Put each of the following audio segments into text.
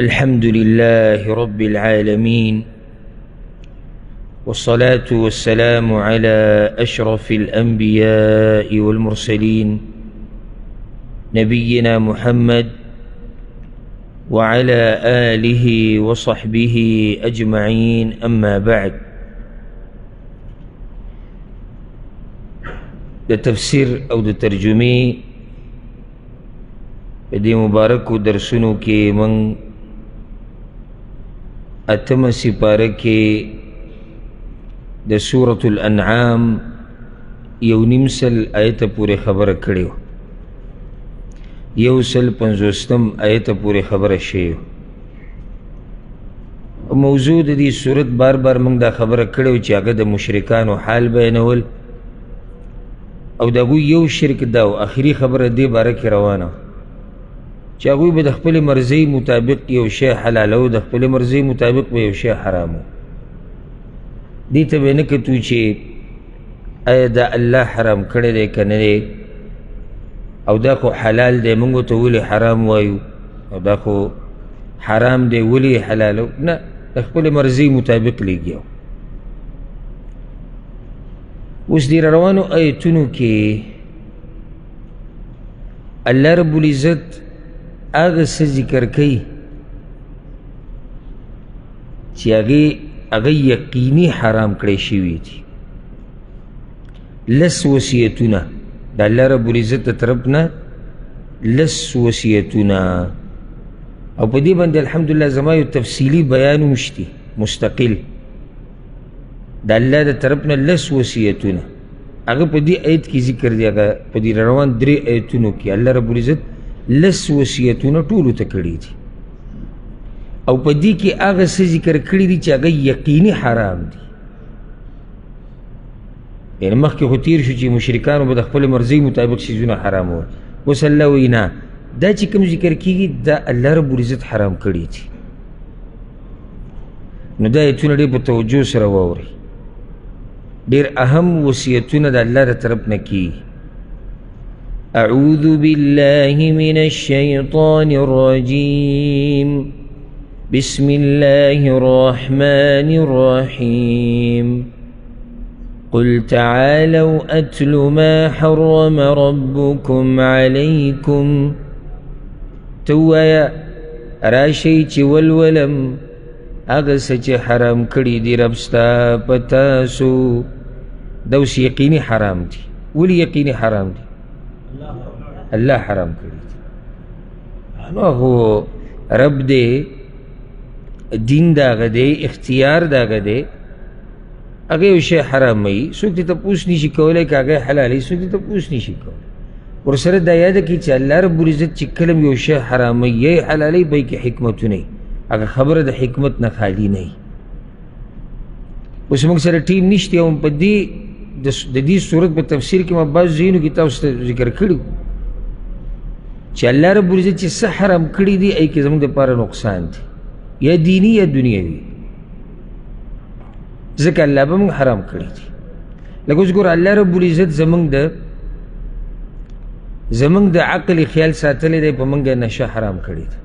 الحمد لله رب العالمين، والصلاة والسلام على أشرف الأنبياء والمرسلين نبينا محمد وعلى آله وصحبه أجمعين. أما بعد، دا تفسير او دا ترجمي دي مبارکو درسونو کې من اتم سپاره کې د سورة الانعام یو نیم سل آیت پورې خبره کړې وه، یو سل پنځوستم آیت پورې خبره شوې وه. موضوع د دې سورت بار بار موږ دا خبره کړې وه چې هغه د مشرکانو حال بیانول او د هغوی یو شرک دا و. آخري خبره دې باره کې روانه چې هغوی به د خپلې مرضۍ مطابق یو شی حلالو، د خپلې مرضۍ مطابق به یو شی حرامو. دې ته به نه کتو چې آیا دا الله حرام کړی دی که نه دی، او دا خو حلال دی موږ ته ولې حرام وایو، او دا خو حرام دی ولې حلالو. نه، د خپلې مرضۍ مطابق لګیو. اوس دې روانو آیتونو کې الله رب العزت هغه څه ذکر کوي چې هغه یقیني حرام کړی شوي دي. لس وصیتونه د الله رب العزت د طرف نه، لس وصیتونه، او په دې باندې الحمدلله زما یو تفصیلي بیان هم شته مستقل د الله د طرف نه. لس وصیتونه هغه په دې آیت کې ذکر دی، هغه په دې روان درې آیتونو کې الله رب العزت لس وصیتونه ټولو ته کړي دي، او په دې کې هغه څه ذکر کړي دي چې هغه یقیني حرام دي. یعنې مخکې خو تیر شو چې مشرکانو به د خپلې مرضۍ مطابق څیزونه حرامول. اوس الله وایي نه، دا چې کوم ذکر کېږي دا الله رب العزت حرام کړي دي. نو دا آیتونه ډېر په توجه سره واورئ، ډېر اهم وصیتونه د الله د طرف نه کېږي. أعوذ بالله من الشيطان الرجيم، بسم الله الرحمن الرحيم. قل تعالوا أتل ما حرم ربكم عليكم. توایا راشي چې ولولم هغه څه چې حرام کړي دي رب ستا په تاسو. دا اوس یقیني حرام دي. ولې یقیني حرام دي؟ الله حرام کړي دي. نو هغو رب دی، دین د هغه دی، اختیار د هغه دی. هغه یو شی حراموي، څوک دې تپوس نشي کولی که هغه حلالوي، څوک دې تپوس نشي کولی. ورسره دا یاده کړي چې الله رب العزت چې کله یو شی حراموي یا یې حلالوي به یې کې حکمتونه وي، هغه خبره د حکمت نه خالی نه وي. اوس موږ سره ټیم نشته او په دې د دې صورت په تفسیر کې ما بعض ځایونو کې تاسو ته ذکر کړي چې الله رب العزت چې څه حرام کړي دي هغې کې زموږ دپاره نقصان دی، یا دیني یا دنیوي. ځکه الله به موږ حرام کړي دي. لکه اوس ګوره الله رب العزت زموږ د عقل خیال ساتلی دی، په موږ نشه حرام کړي ده.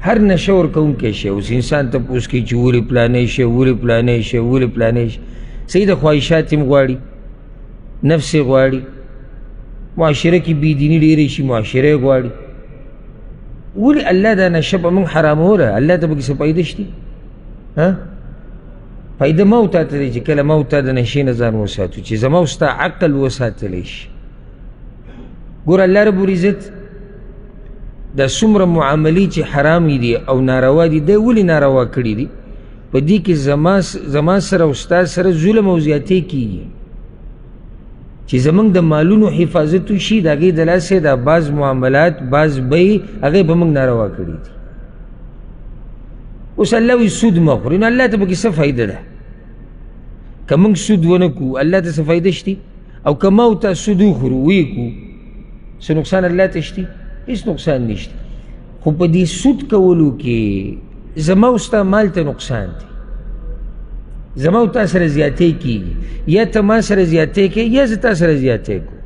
هر نشه ورکوونکی شی اوس انسان تپوس کوي چې ولې پلانی شی، ولې پلانی شی، ولې پلانی شی. صحیح د خواهشات هم غواړي، نفس یې غواړي، معاشره کې بېدیني ډېرې شي، معاشره یې غواړي. ولې الله دا نشه به موږ حراموله؟ الله ته پکې څه فایده شته؟ فایده ما او تا ته دی چې کله ما او تا د نشې نه ځان وساتو، چې زما او ستا عقل وساتلی شي. ګوره الله رب العزت دا څومره معاملې چې حرامې دي او ناروا دي، دی ولې ناروا کړي دي؟ په دې کې زما سره او ستا سره ظلم او زیاتۍ کېږي چې زموږ د مالونو حفاظت وشي. د هغې د لاسې دا بعض معاملات، بعض بیې هغې به موږ ناروا کړي دي. اوس الله وایي سود مه خورئ. نو الله ته پکې څه فایده ده؟ که موږ سود ونه کړو الله ته څه فایده شته؟ او که ما او تا سود وخورو ویې کړو څه نقصان الله ته شته؟ هېڅ نقصان نشته. خو په دې سود کولو کې زما او ستا مال ته نقصان دی. زما او تا سره زیاتۍ کېږي، یا ته ما سره زیاتۍ کوې یا زه تا سره زیاتۍ کوم.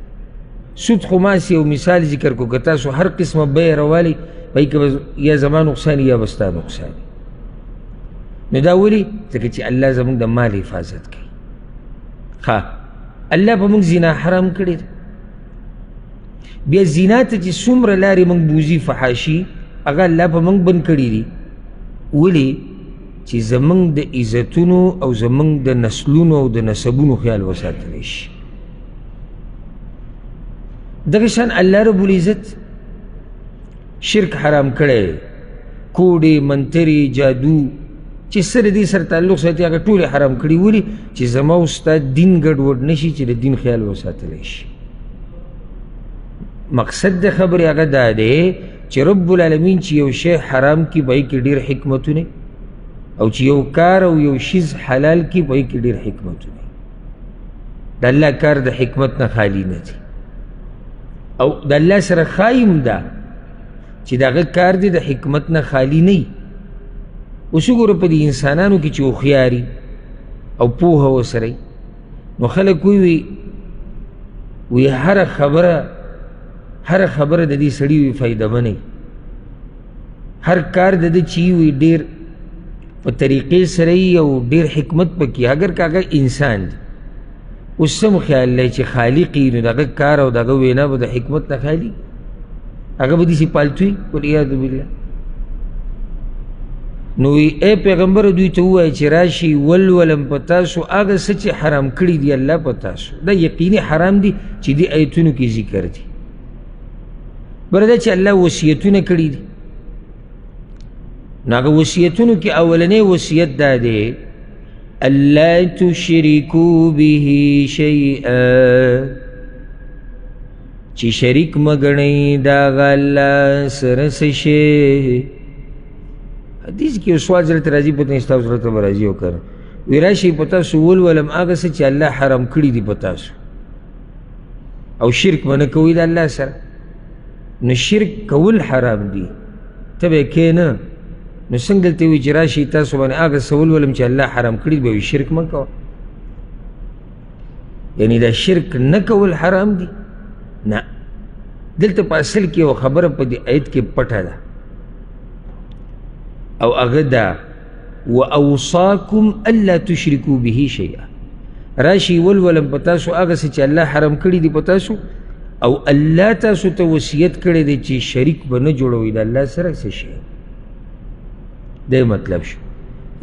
سود خو ماسې یو مثال ذکر کو که تاسو هر قسمه بیه راوالی پای کې یا زما نقصان یا به ستا نقصان نو دا ولې ځکه چې الله زموږ د مال حفاظت کوي ښه الله په موږ زنا حرام کړې ده بیا زنا ته چې څومره لارې موږ بوځي فحاشي هغه الله په موږ بند کړي دي ولې چې زموږ د عزتونو او زموږ د نسلونو او د نسبونو خیال وساتلی شي دغه شان الله رب العزت شرک حرام کړی کوډې منترې جادو چې سره دې سره تعلق ساتي هغه ټولې حرام کړي ولې چې زما او ستا دین ګډوډ نه شي چې د دین خیال وساتلی شي مقصد د خبرې هغه دا دی چې رب العالمین چې یو شی حرام کړي به یې کې ډېر حکمتونه او چې یو کار او یو شیز حلال کړي به یې کې ډېر حکمتونه د الله کار د حکمت نه خالی نه دی او د الله سره خایم ده چې د هغه کار دی د حکمت نه خالی نه وي اوس وګوره په دې انسانانو کې چې هوښیاري او پوهه ورسره نو خلک وی هره خبره د دې سړي وي فایده منی هر کار د ده چې وي ډېر په طریقې سره یي او ډېر حکمت پکې اگر که هغه انسان دی اوس سم خیال دی چې خالق یي نو د هغه کار او د هغه وینا به د حکمت نه خالي هغه به داسې پالتو وي والعیاذ بالله نو ای پیغمبر دوی ته ووایه چې راشي ولولم په تاسو هغه څه چې حرام کړي دي الله په تاسو دا یقیني حرام دي چې دې ایتونو کې ذکر دي بره دا چې الله وصیتونه کړي دي نو هغه وصیتونو کې اولنی وصیت دا دی الله تشرکو به شیئا چې شریک مه ګڼئ د هغه الله سره څه شی حدیث کې یو سوال زړه ته راځي پته نه ستاسو زړه ته به راځي وکړه وی راشئ په تاسو ولولم هغه څه چې الله حرام کړي دي په تاسو او شرک به نه کوئ د الله سره نو شرک کول حرام دي ته به یې کې نه نو څنګه دلته وي چې راشئ تاسو باندې هغه څه ولولم چې الله حرام کړي دي به وي شرک مه کوه یعنې دا شرک نه کول حرام دي نه دلته په اصل کې یو خبره په دې آیت کې پټه ده او هغه دا واوصاکم الا تشرکو به شیئا راشي ولولم په تاسو هغه څه چې الله حرام کړي دي په تاسو او الله تاسو ته وصیت کړی دی چې شریک به نه جوړوئ د الله سره څه شی دی مطلب شو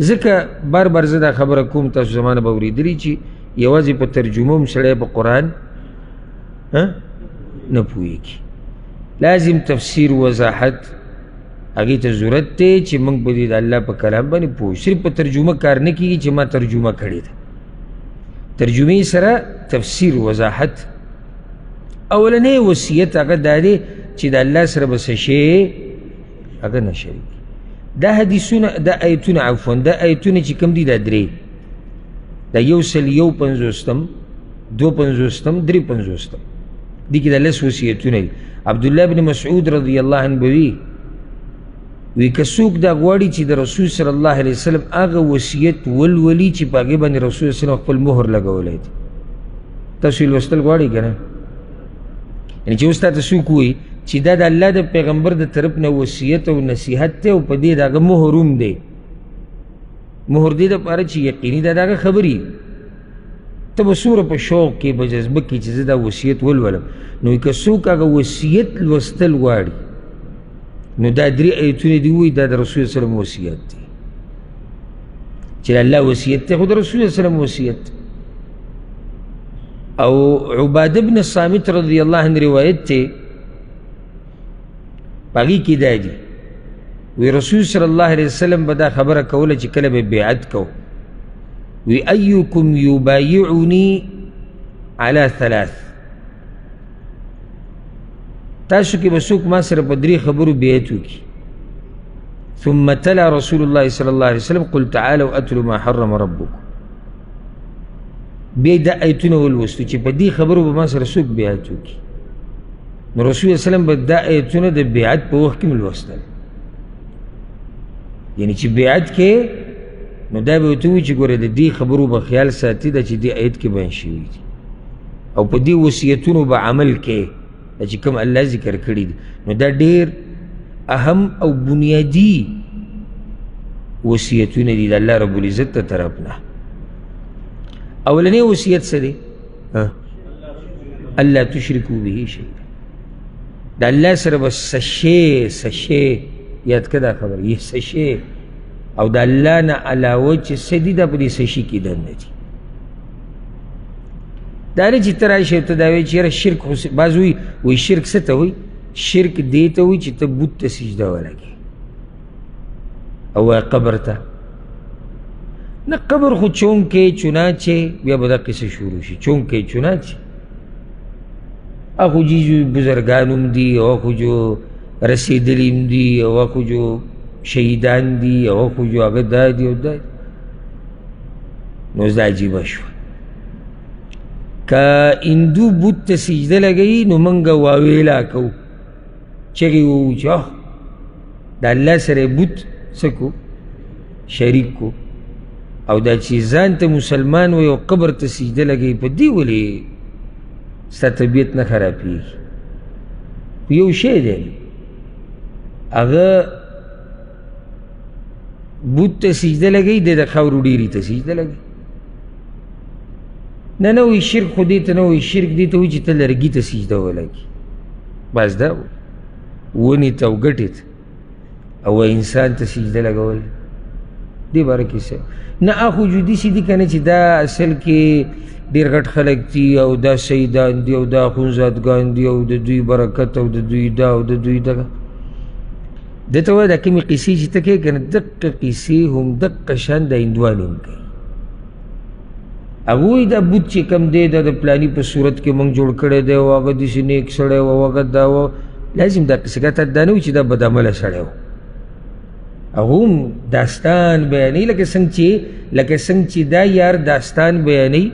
ځکه بار بار زه دا خبره کوم تاسو زمانه به اورېدلي چې یوازې په ترجمه هم سړی په قرآن نه پوهېږي لازم تفسیر وضاحت هغې ته ضرورت دی چې موږ به دې د الله په کلام باندې پوه صرف په ترجمه کار نه کېږي چې ما ترجمه کړې ده ترجمې سره تفسیر وضاحت اولنی وصیت هغه دا دی چې د الله سره به څه شی هغه نه شریک دا حدیثونه دا ایتونه عفوا دا ایتونه چې کوم دي دا درې دا 151 250 350 دي کې د لس وصیتونه دي عبدالله بن مسعود رضی الله عنه به وی که څوک دا غواړي چې د رسول صلی الله علیه وسلم هغه وصیت ولولي چې په هغې باندې رسول صلی الله خپل مهر لګولی دی تاسو یې لوستل غواړئ که نه یعنې چې اوس تا ته څوک وایي چې دا د الله د پیغمبر د طرف نه وصیت او نصیحت دی او په دې د هغه مهر هم دی مهر دې دپاره چې یقیني دا د هغه خبرې ته به څومره په شوق کې په جذبه کې چې زه دا وصیت ولولم نو که څوک هغه وصیت لوستل غواړي نو دا درې ایتونه دي وایي دا د رسول صلی الله علیه وسلم وصیت دی چې د الله وصیت دی خو د رسول صلی الله علیه وسلم وصیت او عباده بن صامت رضی الله عنه روایت دی په هغې کې دا دي وی رسول صلی الله علیه وسلم به دا خبره کوله چې کله به بیعت کو وی ایکم یبایعنی علی 3 تاسو کې به څوک ما سره په 3 خبرو بیعت وکړي ثم تلا رسول الله صلی الله علیه وسلم قل تعالوا اتلوا ما حرم ربکم بیا دا ایتونه ولوستو چې په دې خبرو به ما سره څوک بیعت وکړي نو رسول الله وسلم به دا ایتونه د بیعت په وخت کې لوستل یعنی چې بیعت کې نو دا به ورته وایي چې ګوره د دې خبرو به خیال ساتي دا چې دې ایت کې بیان شوي دي او په دې وصیتونو به عمل کې دا چې کوم الله ذکر کړي دي نو دا ډېر اهم او بنیادي وصیتونه دي د الله رب العزت ته طرف نه. اولنی وصیت څه دی؟ الله تشرکو به شیئا، د الله سره به څه شی یاد که دا خبر یې څه شی او د الله نه علاوه چې څه دي دا په دې څه شي کې دننه دي. دا نه چې ته راشې ته دا وایې چې یاره شرک خو بعض وایي شرک څه ته وایي؟ شرک دې ته وایي چې ته بت ته سجده ولګې او وایه قبر ته نه قبر خو چونکې چنانچه بیا به دا قصه شروع شي چونکې چنانچه اخو جی جو بزرگانم دی او اخو جو رسیدلیم دی او اخو جو شهیدان دی او اخو جو اگه دا دی او دا دی نو دا عجیبه شوه که اندو بود تا سجده لگئی نو منگا واویلا کو چگی وو چه دا اللہ سر بود سکو شریک کو او دا چیزان تا مسلمان وی او قبر تا سجده لگئی پا دی ولی ستا طبیعت نه خرابېږي یو شی دی هغه بوت ته سجده لګوي دی د خاورو ډېري ته سجده لګوي نه وایي شرک خو دې ته نه وایي شرک دې ته وایي چې ته لرګي ته سجده ولګي بس دا ونې ته او ګټې ته او انسان ته سجده لګول دې باره کې څه نه اخو جو داسې دي که نه چې دا اصل کې ډېر غټ خلک دي او دا شهیدان دي او دا خونزادګان دي او د دوی برکت او د دوی دا او د دوی دغه ده ته وایه دا کومې قیسې چې ته کوې که نه دقه قیسې هم دقه شان دا هندوان هم کوي هغه وایي دا بوت چې کوم دی دا د پلاني په صورت کې موږ جوړ کړی دی او هغه داسې نیک سړی و او هغه دا و لازم دا قصه تا دا نه وي چې دا بدعمله سړی و هغه هم داستان بیانوي لکه څنګه چې دا یار داستان بیانوي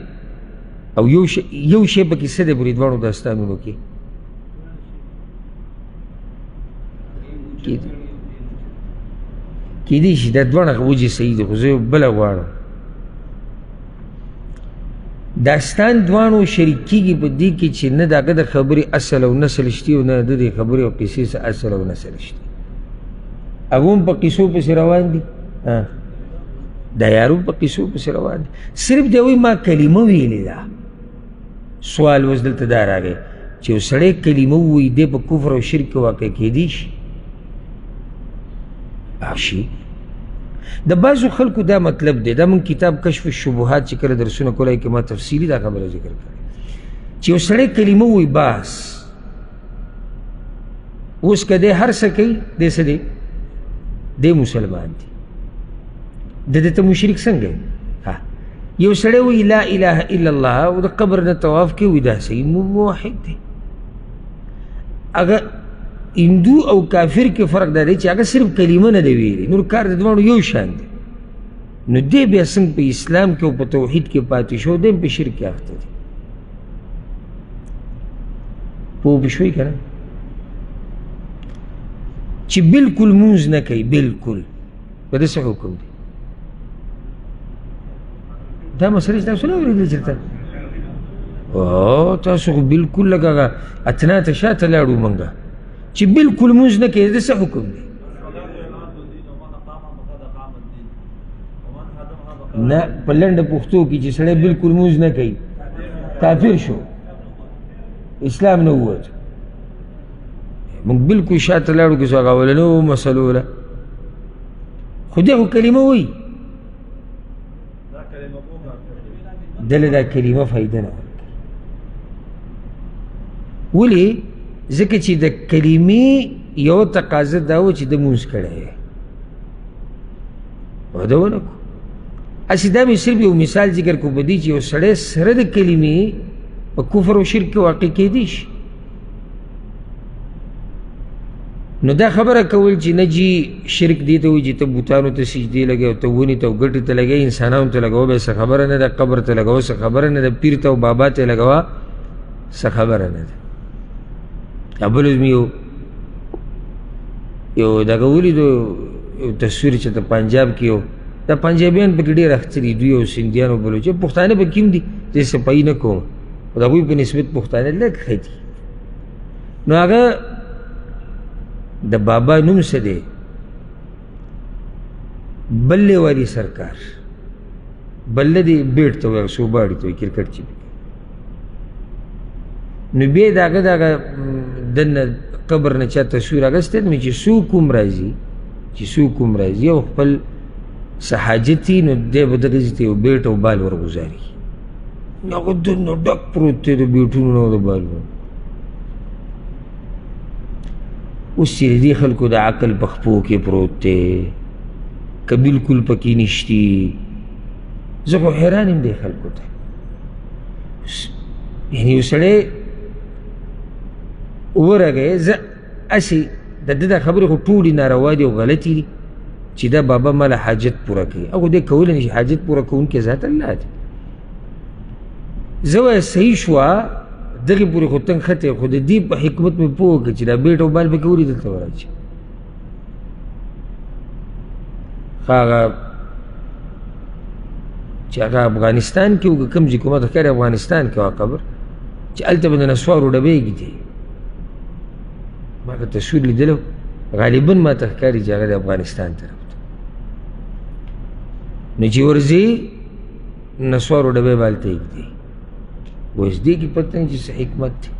او یو شی پکې څه دی په دې دواړو داستانونو کې کېدای شي دا دواړه وجې صحیح دي خو زه بله غواړم داستان دواړو شریک کېږي په دې کې چې نه د هغه د خبرې اصل او نسل شتي او نه د دې خبرې او قیسې څه اصل او نسل شتي هغه هم په قیسو پسې روان دي دا یارو په قیسو پسې روان دي صرف دی وایي ما کلمه ویلې ده سوال اوس دلته دا راغی چې یو سړی کلمه ووایي دی په کفر او شرک کې واقع کېدی شي شي د بعضو خلکو دا مطلب دی دا من کتاب کشف الشبهات چې کله درسونه کولای کې ما تفصیلي دا خبره ذکر کړې چې یو سړی کلمه ووایي بس اوس که دی هر څه کوي دی څه دی دی مسلمان دی د دې ته مشرک څنګه یو سړی وایي لا اله الا الله او د قبر نه طواف کوي دا صحیح موحد دی هغه هندو او کافر کې فرق دا دی چې هغه صرف کلمه نه دی ویلي نور کار د دواړو یو شان دی نو دی بیا څنګه په اسلام کې او په توحید کې پاتې شو دی په شرک کې اخته دی پوه شوي که نه چې بلکل مونځ نه کوي بلکل په ده څه حکم دی دا مسله چې تاسو نه اورېدلې چېرته تاسو خو بلکل لږ هغه اتنا ته شاته لاړو موږ چې بلکل مونځ نه کوي د څه حکم دی نه په لنډه پښتو کې چې سړی بلکل مونځ نه کوي کافر شو اسلام نه ووت موږ بلکل شاته لاړو کې څو هغه اولنو مسلو له خو دی خو کلمه وایي دله دا کلمه فایده نه ورکوي ولې ځکه چې د کلمې یو تقاضه دا و چې د مونځ کړی واده ونه کړو هسې دا مې صرف یو مثال ذکر کړو په دې چې یو سړی سره د کلمې په کفر او شرک کې واقع کېدی شي نو دا خبره کول چې نه جي شرک دې ته وایي چې ته بوتانو ته سجدې لګوې او ته ونې ته او ګټې ته لګوې انسانانو ته لګوه بیا څه خبره نه ده قبر ته لګوه څه خبره نه ده پیر ته او بابا ته لګوه څه خبره نه ده بل مې یو دغه ولیدو یو تصویر چې د پنجاب کې یو دا پنجابیان پکې ډېر اخته دي دوی او سندیان او بلوچ پښتانه پکې هم دي زه صفایي نه کوم خو د هغوی په نسبت پښتانه لږ ښه دي نو هغه د بابا نوم څه دی؟ بلې والی سرکار. بله دی بیټ ته وایي، سوباړي ته وایي، کرکټ چې نو بیا د هغه دغه دننه قبر نه چا تصویر اخیستی دی چې څوک هم راځي، چې څوک هم راځي او خپل څه حاجت وي نو دی به دغه ځای ته یو بیټ او بال ورګزاري. هغه دننه ډک پروت دی د بیټونو نه او د بالونو. اوس چې د دې خلکو د عقل په خپو کې پروت دی که بلکل پکې نشتي، زه خو حیران یم دې خلکو ته. یعنې یو سړی ورغی، زه هسې د ده دا خبرې خو ټولې ناروا دي او غلطې دي چې دا بابا ماله حاجت پوره کوي. هغه دې کولی نه شي، حاجت پوره کوونکی ذات الله دی. زه وایم صحیح شوه، دغې پورې خو تنګ ښه دی، خو د دې په حکمت مې پوه کړه چې دا بیټ او بال پکې ولې دلته ورأچي. هغه چې هغه افغانستان کې و که کوم ځای کې ما ته ښکاري افغانستان کې وه قبر چې هلته به د نسوارو ډبې ږدي. ما که تصویر لیدلی غالبا ما ته ښکاري چې هغه د افغانستان طرف ته نو چې ورځې نسوارو ډبې به هلته ږدي. اوس دې کې پته نه چې څه حکمت دی.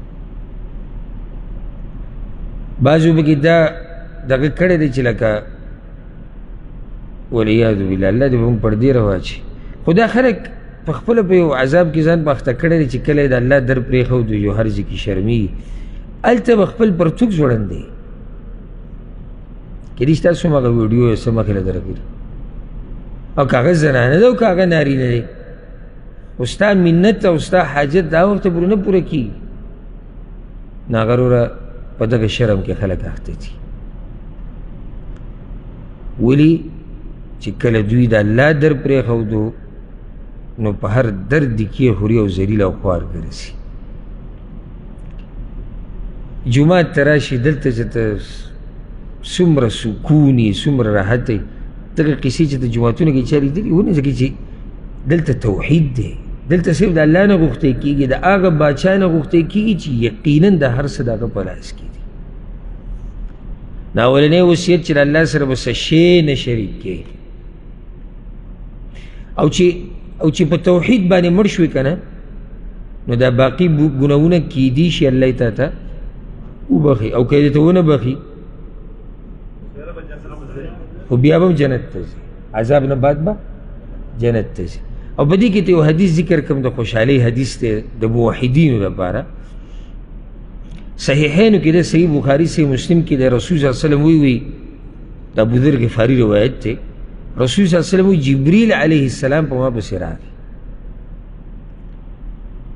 بعضو پکې دا دغه کړی دی چې لکه والعیاذ بالله، الله دې به موږ پردې راواچي. خو دا خلک په خپله په یو عذاب کې ځان پخته کړی دی چې کله یې د الله در پرېښودو یو هر ځای کې شرمېږي، هلته به خپل پرتوګ ځوړندی. کېدای شي تاسو هم هغه ویډیو یې څه مخې له درکړي، او که هغه زنانه ده او که هغه نارینه دی، خو ستا منت او ستا حاجت دا وخته پورې نه پوره کېږي. نو هغه وروره په دغه شرم کې خلک اخته دي. ولې چې کله دوی د الله در پرېښودو نو په هر درد کې خوري او ذلیل او خوار ګرځي. جومات ته راشي دلته چې ته څومره سکون یې، څومره راحت دی. دغه قصې چې د جوماتونو کې چا لیدلي ونه، ځکه چې دلته توحید دی، دلته صرف د الله نه غوښتی کېږي، د هغه باچا نه غوښتی کېږي چې یقینا د هر څه د هغه په لاس کې دي. نو اولنی وصیت چې د الله سره به څه شی نه شریک کړي، او چې په توحید باندې مړ شوي که نه نو دا باقي ګناهونه کیدی شي الله یې تا ته وبخي، او که یې درته ونه بخي خو بیا به هم جنت ته ځي، عذاب نه بعد به جنت ته ځي. او په دې کې ته یو حدیث ذکر کوم، د خوشحالۍ حدیث دی د موحدینو لپاره. صحیحینو کې دی، صحیح بخاري صحیح مسلم کې دی، رسول صلی الله علیه وسلم وی د ابوذر غفاري روایت دی، رسول صلی الله علیه وسلم وی جبریل علیه السلام په ما پسې راغی،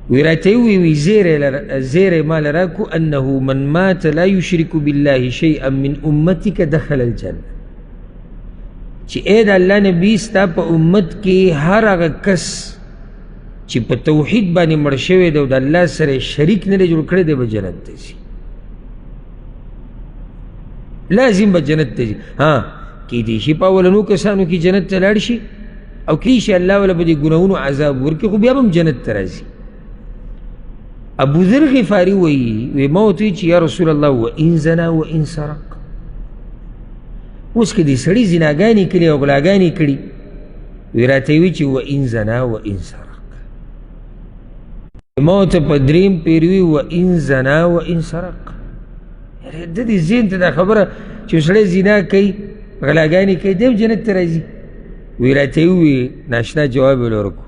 وی راته وی زیری ما لراکو انه من مات لا یشرک بالله شیئا من امتک دخل الجنه، چې اے د الله نبی ستا په امت کې هر هغه کس چې په توحید باندې مړ شوی دی او د الله سره شریک نه دی جوړ کړی دی به جنت ته ځي، لازم به جنت ته ځي. ها کیدای شي په اولنو کسانو کې جنت ته لاړ شي، او کیدای شي الله وله به د ګناهونو عذاب ورکړي، خو بیا به هم جنت ته راځي. ابوذر غفاري وی ما ورته ویل چې یا رسول الله وان زنا وان سرق، اوس که دې سړي زناګانې کړي او غلاګانې کړي، وی راته وی چې وان زنا وان سرق، ما ورته په دریم پیر وي وان زنا وان سرق. د دې ذهن ته دا خبره چې سړی زنا کوي غلاګانې کوي دی هم جنت ته راځي. وی راته ووی ناشنا جواب یې ورکړو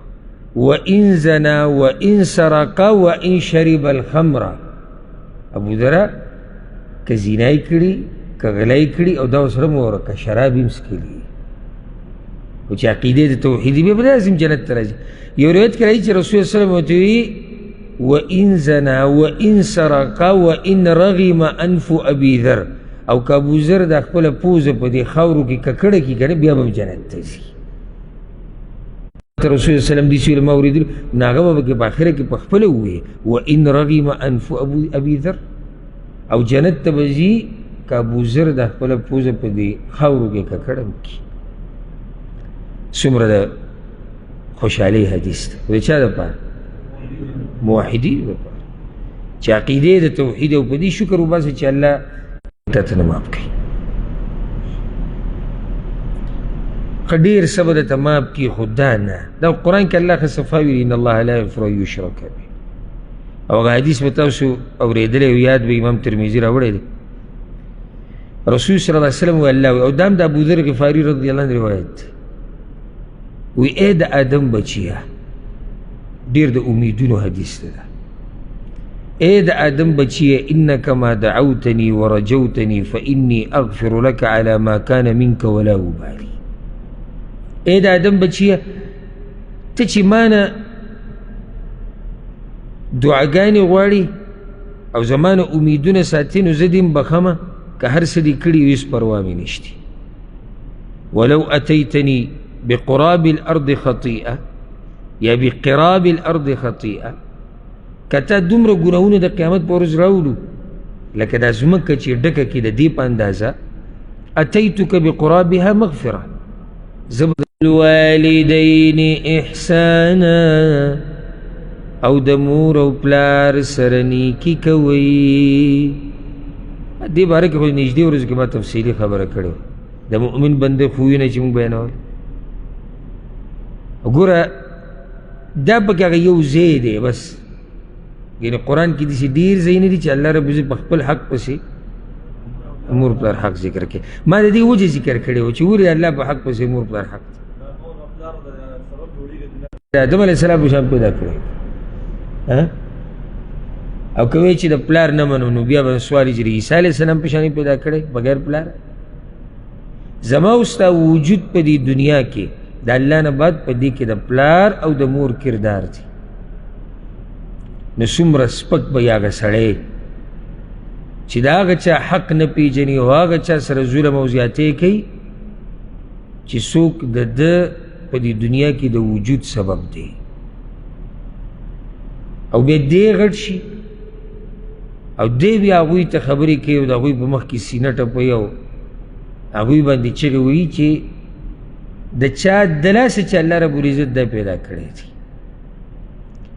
وان زنا وان سرق وان شرب الخمر، ابوذره که زنا یې کړي که غلا یې کړي او دا ورسره مو که شراب یې هم څښلي خو چې عقیدې د توحیدي بیا به لازم جنت ته راځي. یو روایت کې راځي چې رسول صلی الله علیه وسلم ورته وایي وان زنا وان سرق وان رغم انف ابي ذر، او که ابوذر د خپله پوزه په دې خاورو کې ککړه کړي که نه بیا به هم جنت ته ځي. رسول صلی الله علیه وسلم داسې ویل ما اورېدلي، نو هغه به پکې په آخره کې په خپله ووایي وان رغم انف ابي ذر، او جنت ته به ځي که ابوذر د خپله پوزه په دې خاورو کې ککړه هم کړي. څومره د خوشحالۍ حدیث دی، د چا دپاره؟ موحدینو دپاره. چې عقیدې د توحید او په دې شکر وباسه چې الله ته نه معاف کوي. ډېر څه به درته معاف کړي خو دا نه. دا قرآن کې الله ښه صفا ویلي ان الله لا یغفر ان یشرک به. او هغه حدیث به تاسو اورېدلی او یاد به امام ترمذي راوړی دی. رسول صلی الله علیه وسلم وی الله او دا هم د ابوذر غفاري رضی الله عنه روایت دی. وی ای د آدم بچیه، ډېر د امیدونو حدیث دی. ای د آدم بچیه انک ما دعوتنی ورجوتنی فانی اغفر لك على ما كان منك ولا ابالي. ای د آدم بچیه ته چې ما نه دعاګانې غواړي او زما نه امیدونه ساتې نو زه دې بخمه که هر څه دې کړي وي هېڅ پروا مې نشتي. ولو اتیتنی بقراب الارض خطیئه یا بقراب الارض خطیئه، که تا دومره ګناهونه د قیامت په ورځ راوړو لکه دا ځمکه چې ډکه کړي د دې په اندازه، اتیتک بقرابها مغفره. زه به الوالدین احسانا او د مور او پلار سره نیکي کوئ. دې باره کې خو نږدې ورځو کې ما تفصیلي خبره کړې د مؤمن بندې خویونه چې موږ بیانول. ګوره دا پکې هغه یو ځای دی بس، یعنې قرآن کې داسې ډېر ځایونه دي چې الله رب عزت په خپل حق پسې مور پلار حق ذکر کوي. ما د دې وجه ذکر کړی و چې ولې الله په حق پسې مور پلار حق دی. آدم علیه السلام په شان پیدا کړی او کوي چې د پلار نه منو نو بیا به سوال چې عیسی علیه السلام په شان پیدا کړی بغیر پلار. زما او ستا وجود په دې دنیا کې د الله نه بعد په دې کې د پلار او د مور کردار دی. نو څومره سپک به هغه سړی چې د هغه چا حق نه پیژني او هغه چا سره ظلم او زیاتې کوي چې څوک د ده په دې دنیا کې د وجود سبب دی او بیا دی غټ شي او دی بیا هغوی ته خبرې کوي او د هغوی په مخ کې سینه ټپوي او هغوی باندې چغې وایي چې د چا د لاسه چې الله رب العزت دا پیدا کړی دی.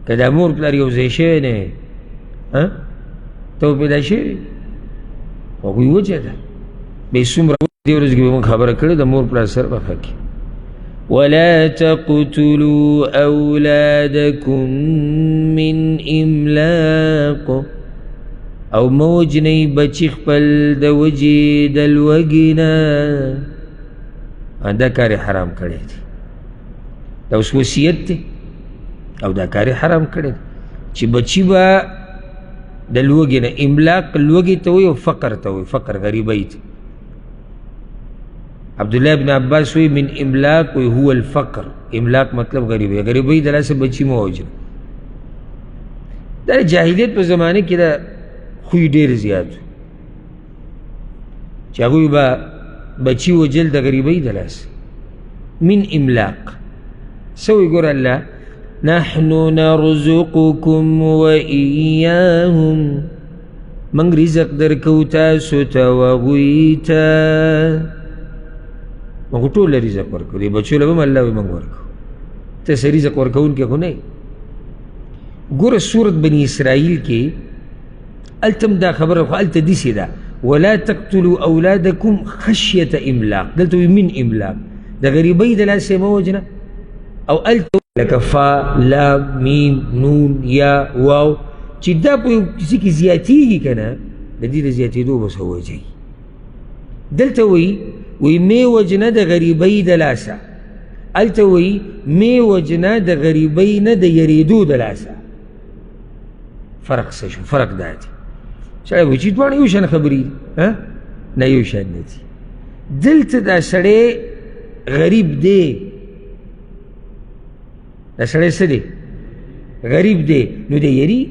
که دا مور پلار یو ځای شوی نه وی ته پیدا شوی هغوی وجه ده. بیا څومره دې ورځ کې به موږ خبره کړې د مور پلار سره به ښه کړي. ولا تقتلوا أولادكم من إملاق او موجنی بچی خپل د وجې د لوږې نه. دا کار حرام کړی دی، دا اوس وصیت دی او دا کار حرام کړی دی چې بچی به د لوږې نه. املاق لوږې ته وایي او فقر ته وایي، فقر غریبۍ ته. عبدالله ابن عباس وی من املاق وی هو الفقر، املاق مطلب غریبی. غریبی د لاسه بچی مه وژنه. دا جاهلیت په زمانه کې دا خوی ډېر زیات و چې هغوی به بچی وژل د غریبۍ د لاسه. من املاق څه وایي ګوره الله نحن نرزقکم وإیاهم، موږ رزق درکوو تاسو ته او هغوی ته. موږ ټول رزق ورکوو، دې بچو له به هم الله وایي موږ ورکوو. ته څه رزق ورکوونکی خو نه یې. ګوره سورت بني اسرائیل کې هلته هم دا خبره خو هلته داسې ده ولا تقتلوا اولادکم خشیة املاق، دلته وایي من املاق، د غریبۍ د لاسه یې مه وژنه. او هلته لکه فا لام میم نون یا واو چې دا په یو کسي کې زیاتېږي که نه د دې د زیاتېدو بس ووجئ. دلته وایي مې وجنه د غریبۍ د لاسه، هلته وایي مې وجنه د غریبۍ نه د یریدو د لاسه. فرق څه شو؟ فرق دا دی سړی وایي چې دواړه یو شان خبرې دي. نه یو شان نه دي. دلته دا سړی غریب دی، دا سړی څه دی؟ غریب دی، نو دی یری.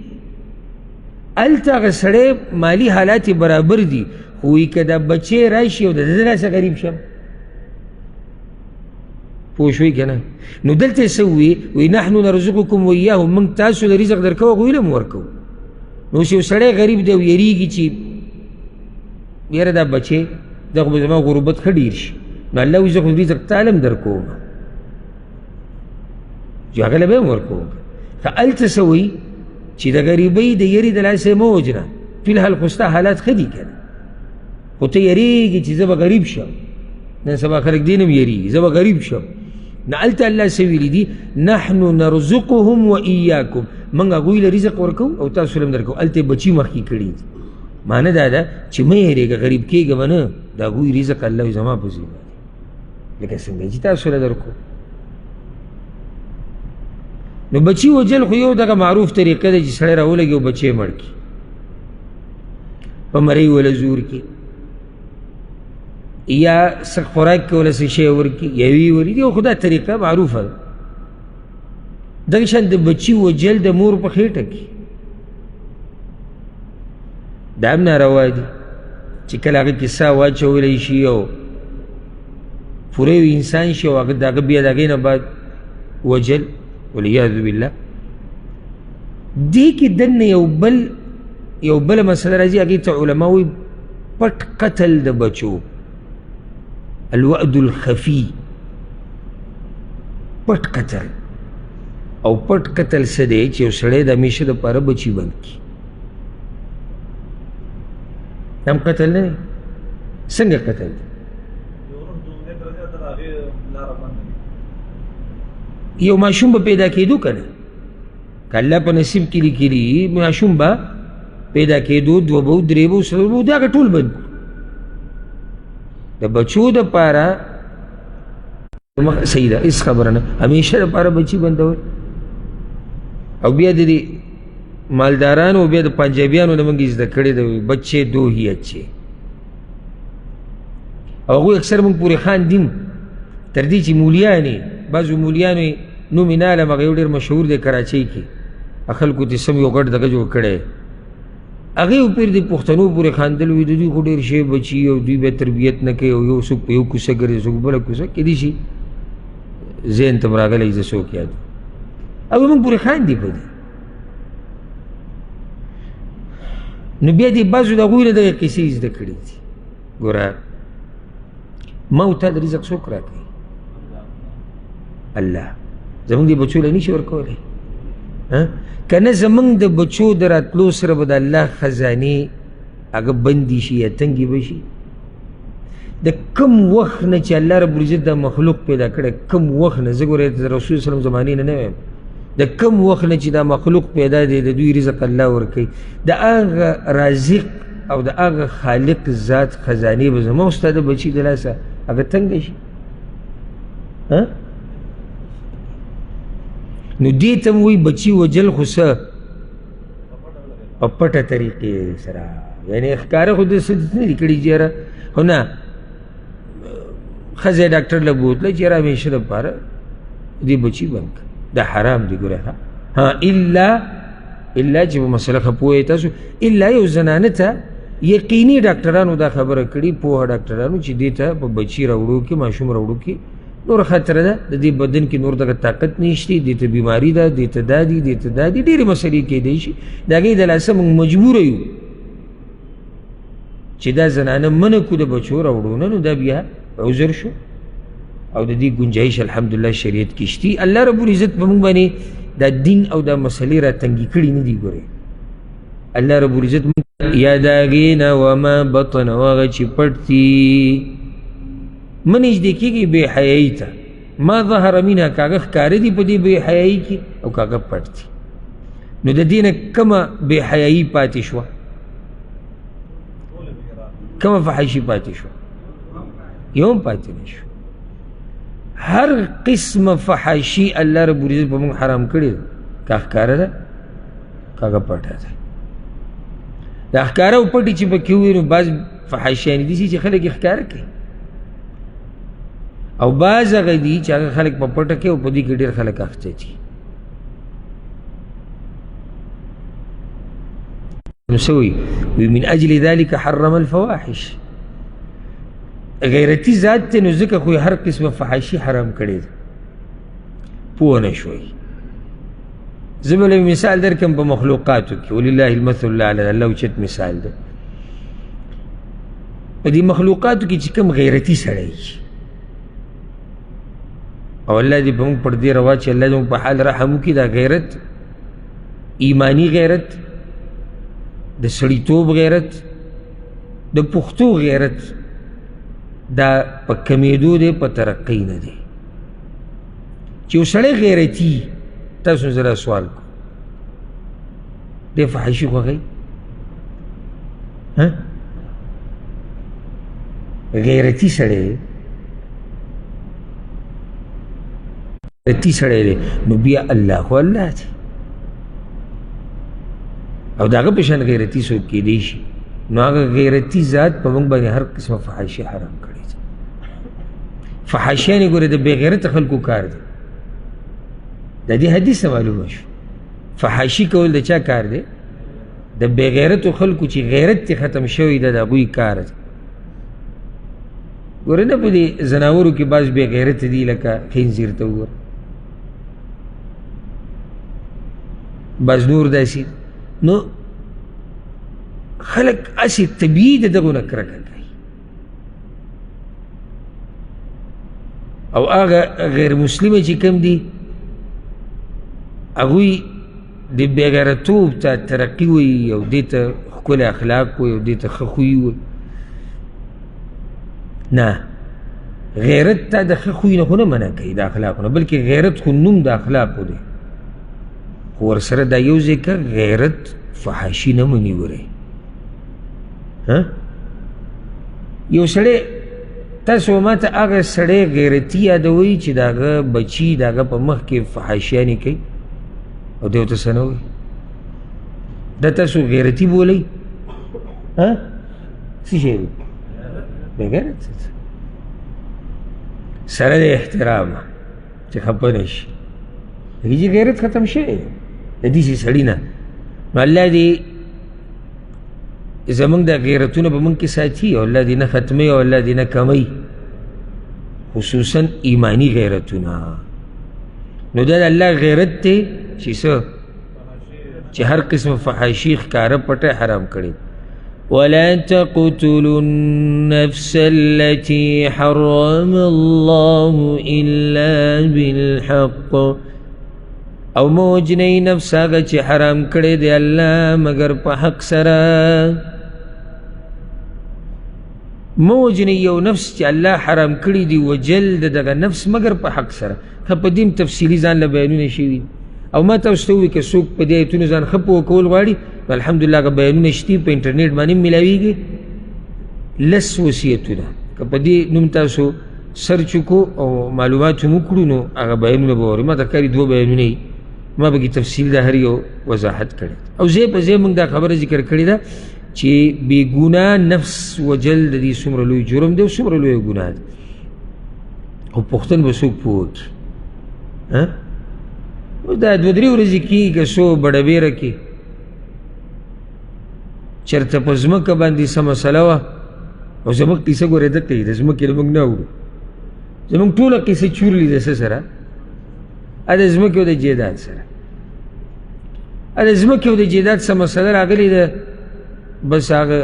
هلته هغه سړی مالی حالات برابر دي خو وایي که دا بچی راشي او د ده لاسه غریب شم. پوه شوئ که نه؟ نو دلته یې څه ووایي نحنو نرزقکم وایاهم، موږ تاسو له رزق درکوو هغوی له هم ورکوو. نو اوس یو سړی غریب دی او یریږي چې یاره دا بچی دا خو به زما غربت ښه ډېر شي، نو الله وایي زه خو رزق تا له هم درکوم چې هغه له به هم ورکوم. که هلته څه وایي چې د غریبۍ د یری د لاسه مه وجنه فی الحال خو ستا حالات ښه دي که نه خو ته یریږي چې زه به غریب شم نن سبا خلک دې نه م یریږي زه به غریب شم نه هلته الله څه ویلي دي نحن نرزقهم و ایاکم موږ هغوی له رزق ورکوو او تاسو له هم درکوو هلته یې بچي مخکې کړي دي معنه دا ده چې مه یېرېږه غریب کېږه به نه د هغوی رزق الله وي زما په ذمه دی لکه څنګه چې تاسو له درکو نو بچي وجل خو یو دغه معروف طریقه ده چې سړی راولګي او بچی یې مړ کړي په مرۍ وله زور کړي یا څه خوراک کې وله څه شی ورکړي یا ویې ولي یو خو دا طریقه معروفه ده دغه شان د بچي وجل د مور په خېټه کې دا هم ناروا دي چې کله هغه کیسه واچولی شي او پوره یو انسان شي او هغه د هغه بیا د هغې نه بعد وجل والعیاذ بالله دې کې دننه یو بله مسله راځي هغې ته علما وایي پټ قتل د بچو الوعد الخفي پټ قتل او پټ قتل څه دی چې یو سړی د همیشه دپاره بچي بند کړي دا هم قتل نه دی څنګه قتل دی یو ماشوم به پیدا کېدو که نه که الله په نصیب کې لیکلي ماشوم به پیدا کېدو دوه به و درې به و څلور به و دا هغه ټول بند کړو د بچو دپاره صحیح ده هېڅ خبره نه همیشه دپاره بچي بندول او بیا د دې مالدارانو او بیا د پنجابیانو نه موږ زده کړې ده بچې دو هی اچھے او هغوی اکثر موږ پورې خاندیم تر دې چې مولیانې بعضو مولیانو یې نوم یې نه علم هغه یو ډېر مشهور دی کراچۍ کې خلکو ته سم یو غټ دغه جوړ کړی هغې پورې د پښتنو پورې خاندل وي د دوی خو ډېر شی بچي او دوی به تربیت نه کوي او یو څوک په یو کوڅه ګرځي څوک بله کوڅه کېدای شي ذهن ته م راغلی زه څوک یاد هغوی موږ پورې خاندي په دې نو بیا دې بعضو د هغوی نه دغه قصې زده کړي دي ګوره ما او تا د رزق څوک راکوي الله زمونږ د بچو له نشي ورکولی که نه زمونږ د بچو د راتلو سره به د الله خزانې هغه بندي شي یا تنګې به شي د کم وخت نه چې الله رب العزت دا مخلوق پیدا کړی کم وخت نه زه ګورې د رسول صلی الله زمانې نه وایم د کم وخت نه چې دا مخلوق پیدا دی د دوی رزق الله ورکوي د هغه رازق او د هغه خالق ذات خزانې به زما او ستا د بچي د لاسه هغه تنګه شي نو دې ته م وایي بچي وجل خو څه په پټه طریقې سره یعنې ښکاره خو داسې نه دي کړي چې یاره خو نه ښځه یې ډاکټر له بوتله چې یاره همیشه دپاره دې بچي بند کړه دا حرام دی ګوره الا چې په مسله ښه پوه تاسو الا یو زنانه ته یقیني ډاکټرانو دا خبره کړي پوهه ډاکټرانو چې دې ته په بچي راوړو کې ماشوم راوړو کې نور خطره ده د دې بدن کې نور دغه طاقت نشته دې ته بیماری ده دې ته دا دي دې ته دا دي ډېرې مسلې کېدی شي د هغې د لاسه موږ مجبوره یو چې دا زنانه منع کړو د بچو راوړونه نو دا بیا عذر شو او د دې گنجایش الحمدلله شریعت کې شتي الله رب العزت په موږ باندې دا دین او دا مسلې را تنګي کړي نه دي ګورې الله رب العزت یا د هغې نه وما بطن او هغه چې پټ دي مه نږدې کېږي بې حیایي ته ما ظهر منها که هغه ښکاره دي په دې بې حیایي کې او که هغه پټ دي نو د دې نه کومه بې حیایي پاتې شوه کومه فحاشي پاتې شوه یو هم پاتې نه شو هر قسمه فحاشي الله رب العزت په موږ حرام کړې ده که ښکاره ده که هغه پټه ده دا ښکاره او پټې چې پکې ووي نو بعض فحاشیانې دي چې خلک یې ښکاره کوي او بعض هغه دي چې هغه خلک په پټه کوي او په دې کې ډېر خلک اخته دي نو څه وایي من اجل ذلك حرم الفواحش غیرتي ذات دی نو ځکه خو هر قسمه فحاشي حرام کړې ده پوه نه شوئ زه به مثال درکړم په مخلوقاتو کې ولله المثل الاعلی الله اوچت مثال ده په دې مخلوقاتو کې چې کوم غیرتي سړی او الله دې په موږ پر دې روا چې الله دې موږ په حال رحم وکړي دا غیرت ایمانی غیرت، د سړیتوب غیرت، د پښتو غیرت دا په کمیدو دی، په ترقی نه دی. چې یو سړی غیرتي، تاسو زه سوال کو دی فحاشي خوښوي؟ غیرتی سړی دی نو بیا الله خو الله دی، او د هغه په شان غیرتي څوک کیدی شي، نو هغه غیرتي ذات په موږ باندې هر قسمه فحاشي حرام کړې ده. فحاشیانې ګوره د بې غیرته خلکو کار دی، د دې حدیث معلومه شو فحاشي کول د چا کار دی؟ د بې غیرتو خلکو چې غیرت یې ختم شوی ده د هغوی کار دی. ګوره نه په دې زناورو کې بعض بې غیرته دي، لکه خنزیر ته وګوره، بعض نور داسې. نو خلک هسې طبیعي د دغو نه کرکه کوي، او هغه غیر مسلمه چې کوم دي هغوی د بې غیرتوب ته ترقي وایي، او دې ته ښکلی اخلاق وایي، او دې ته ښه خوی وایي. نه، غیرت تا د ښه خوی نه خو نه منع کوي، د اخلاقو نه، بلکې غیرت خو نوم د اخلاقو دی، خو ورسره دا یو ځای که غیرت فحاشي نه مني. ګورئ یو سړی، تاسو ما ته هغه سړی غیرتي یادوئ چې د هغه بچي د هغه په مخ کې فحاشیانې کوي او دی ورته څه نه وایي، دا تاسو غیرتي بولئ؟ څه شی دی؟ بې غیرت سره د احترامه چې خفه نه شي، لکه چې غیرت ختم شوی دی د داسې سړي نه. نو الله دې زمونږ دا غیرتونه به مونږ کې ساتي، او الله دې نه ختموي، او الله دې نه کموي، خصوصا ایمانی غیرتونه. نو دا د الله غیرت دی چې څه، چې هر قسم فحاشي ښکاره پټه حرام کړي. ولا تقتلوا النفس التي حرم الله إلا بالحق، او موجنی نفس هغه چې حرام کړی دی الله مگر په حق سره. موجنی یو نفس چې الله حرام کړی دی وجل د دغه نفس مگر په حق سره. ښه په دې تفصیلي ځان له بیانونه شوي، او ما تاسو ته ووایي که څوک په دې ایتونو ځان ښه پوه کول غواړي نو الحمدلله هغه بیانونه شتي، په انټرنیټ باندې میلاویږي. لس وصیتونه که په دې نوم تاسو سرچ وکړو او معلومات هم وکړو نو هغه بیانونه به واورئ. ما ته ښکاري 2 بیانونه یي، ما به کې تفصیل د هر یو وضاحت کړی، او ځای په ځای موږ دا خبره ذکر کړې ده چې بېګناه نفس وجل د دې څومره لوی جرم دی او څومره لویه ګناه ده، خو پوښتنه به څوک پوه وکړي. دا 2-3 ورځې کېږي که څو بډبېره کې چېرته په ځمکه باندې څه مسله وه، او زموږ کیسه ګورې دقه وي، د ځمکې نه موږ نه اورو، زموږ ټوله کیسه چورلي د څه سره؟ د ځمکې او د جیداد سره. د ځمکې او د جیداد څه مسله راغلې ده، بس هغه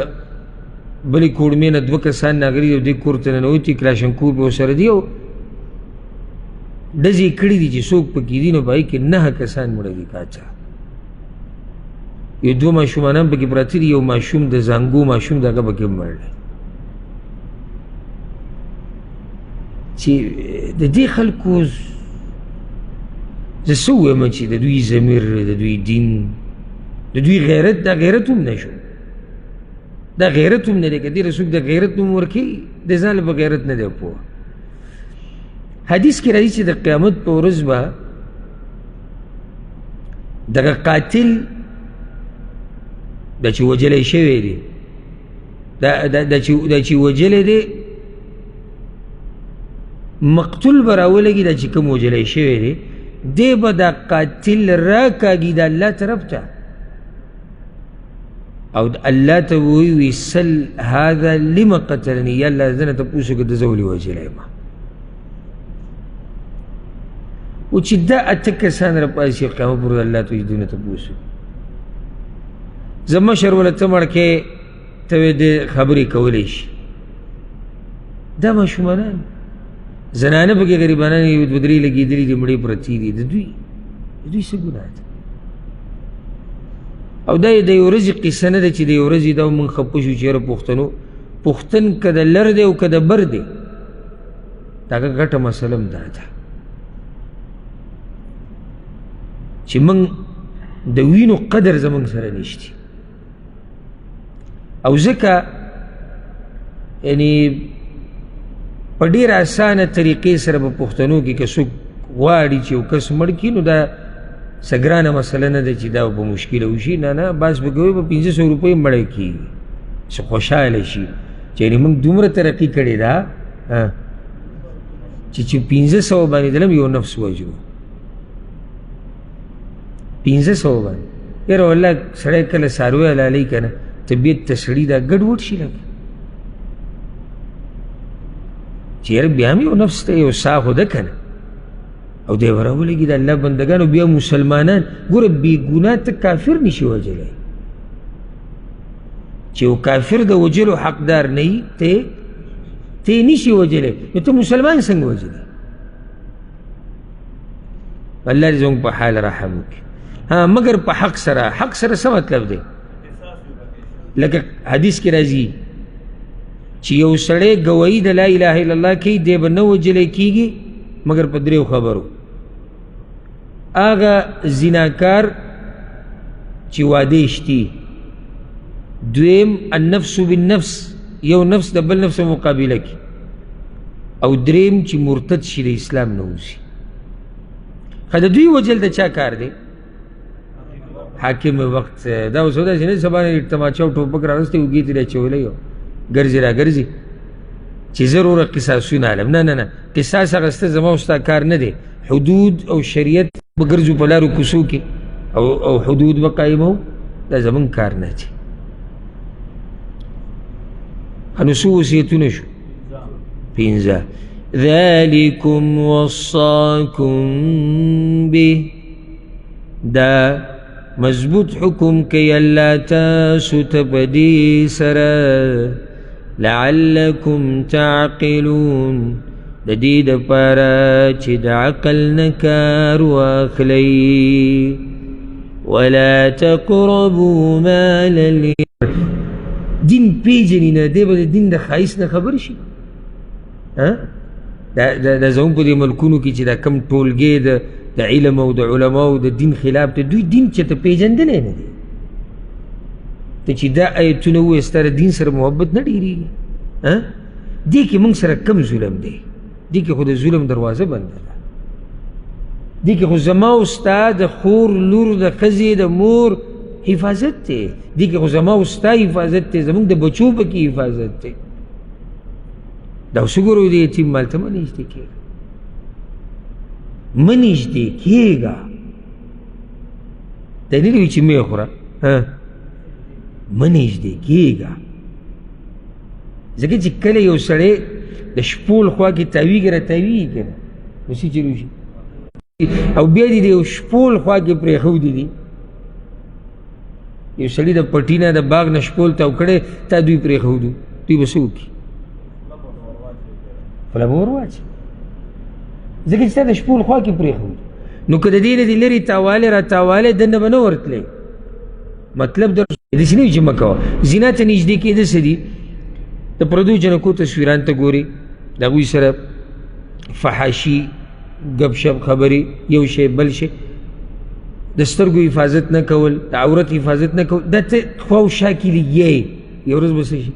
بلې کوړمې نه 2 کسان راغلي دي، او دې کور ته ننوتي، کلاشنکوف به ورسره دي، او ډزې کړي دي چې څوک پکې دي، نو په هغې کې 9 کسان مړه دي. کاچا یو 2 ماشومان هم پکې پراته دي، یو ماشوم د زانګو ماشوم د هغه پکې مړ دی. چې د دې خلکو زه څه ووایم چې د دوی ضمیر، د دوی دین، د دوی غیرت، دا غیرت هم نه شو، دا غیرت هم نه دی. که دې رسول د غیرت نوم ورکوي د ځان له په غیرت نه دی پوه. حدیث کې راځي چې د قیامت په ورځ به دغه قاتل دا چې وجلی شوی دی، دا چې وجلی دی مقتول به راولګي، دا چې کوم وجلی شوی دی دی به دا قاتل راکاږي د الله طرف ته، او الله ته ووایي سل هذا لما قتلني، یا الله زه نه تپوس وکړه د زه ولې وجلی یم. او چې دا 8 کسان راپاسي قیامت پر ورځ الله ته وایي دوی نه تپوس وکړه، زه مشر وله ته مړ کې ته وایې دې خبرې کولی شي. دا ماشومانان زنانه پکې غریبانان یو 2-3 لګېدلي دي، مړې پرتې دي، د دوی څه ګناه ده؟ او دا د یو ورځې قصه نه ده چې د یو ورځې دا موږ خفه شو چې یاره پښتنو پښتن که د لر دی او که د بر دی د هغه ګټه مسله هم دا ده چې موږ د وینو قدر زموږ سره نشتی او ځکه یعنی په ډېره اسانه طریقې سره په پښتنو کې که څوک غواړي چې یو کس مړ کړي نو دا څه ګرانه مسله نه ده چې دا په مشکله وشي نه نه بس به کوي په 500 روپۍ مړی کېږي چې خوشحاله شي چې یعنې موږ دومره ترقي کړې ده چې 500 باندې دلم یو نفس وجرو 500 باندې یاره والله سړی کله څاروی حلالوي که نه طبیعت ته سړي دا ګډوډ شي لکه چې یاره بیا هم یو نفس ته یو ساه خو ده که نه او دی به راولګي د الله بندګانو بیا مسلمانان ګوره بې ګناه ته کافر نشي وجلی چې یو کافر د وجلو حقدار نه وي ته نشي وجلی نو ته مسلمان څنګه وجلی الله دې زموږ په حال رحم وکړي مګر په حق سره څه مطلب دی لکه حدیث کې راځي چې یو سړی ګوایي د لا اله الا الله کوي دی به نه وجلی کېږي مګر په دریو خبرو هغه زناکار چې واده شتي دویم النفس بالنفس یو نفس د بل نفس مقابله کی او دریم چې مرتد شي د اسلام نه وځي خو د دوی وجل د چا کار دی حاکم وقت دا اوس داسې نه سبا تماچه او ټوپک راوستی اوږې ترې اچولی او ګرځي را ګرځي چې ضروره قصاصونه علم نه قصاص اخیسته زما ستا کار نه دی حدود او شریعت به ګرځو په لارو کوڅو کې او حدود به قایمو دا زموږ کار نه دی نو څو وصیتونه شو 5 ذلکم وصاکم به دا مضبوط حکم کوي الله تاسو ته په دې سره لعلکم تعقلون د دې دپاره چې د عقل نه کار واخلئ ولا تقربوا مال دین پیژني نه دی به د دین د ښایست نه خبر شي دا زموږ په دې ملکونو کې چې دا کم ټولګې د علم او د علماو د دین خلاف دی دوی دین چېرته پیژندلی نه دی ته چې دا ایتونه ووایې ستا د دین سره محبت نه ډېرېږي دې کې موږ سره کم ظلم دی دې کې خو د ظلم دروازه بنده ده دې کې خو زما او ستا د خور لور د ښځې د مور حفاظت دی دې کې خو زما او ستا حفاظت دی زموږ د بچو پکې حفاظت دی دا اوس وګورو د یتیم مال ته مه نږدې کېږه مه نږدې کېږه دا نه دی چې مه یې خوره مه نږدې کېږه ځکه چې کله یو سړی د شپول خوا کې تاویږي را تاویږي که نه نو څه چې روشي او بیا دې د یو شپول خوا کې پرېښودي دي یو سړي د پټي نه د باغ نه شپول تاو کړی تا دوی پرېښودو دوی به څه وکړي خوله به ور واچي ځکه چې تا د شپول خوا کې پرېښودو نو که د دې نه دې لرې تاوالی را تاوالی دننه به نه ورتلی مطلب داسې نه وي چې مه کوه زنا ته نږدې کېده څه دي د پردو جنکو تصویران ته ګوري د هغوی سره فحاشي ګپ شپ خبرې یو شی بل شی د سترګو حفاظت نه کول د عورت حفاظت نه کول دا ته خوا و شا کې لګیې یو ورځ به څه شي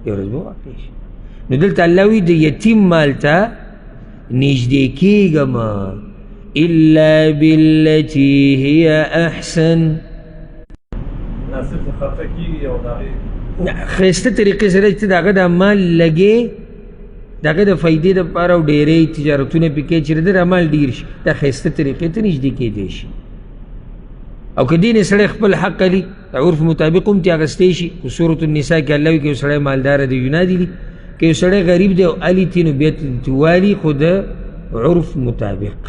یو ورځ به واقع شي نو دلته الله وایي د یتیم مال ته نږدې کېږه مه الا بالتي هي احسن ښایسته طریقې سره چې د هغه دا مال لګې د هغه د فایدې دپاره او ډېرې تجارتونه پې کوي چې د دا مال ډېر شي دا ښایسته طریقې ته نږدې کېدی شي او که دې نه سړی خپل حق علي د عرف مطابق هم ترې اخیستی شي خو سورة النساء کې الله وایي که یو سړی مالداره دی یونادي دي که یو سړی غریب دی او علي تي نو بیا والي خو د عرف مطابق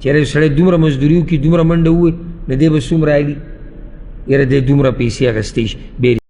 چېرې یو سړی دومره مزدوري وکړي دومره منډه ووایي نو دی به څومره علي یاره دی دومره پیسې اخیستی شي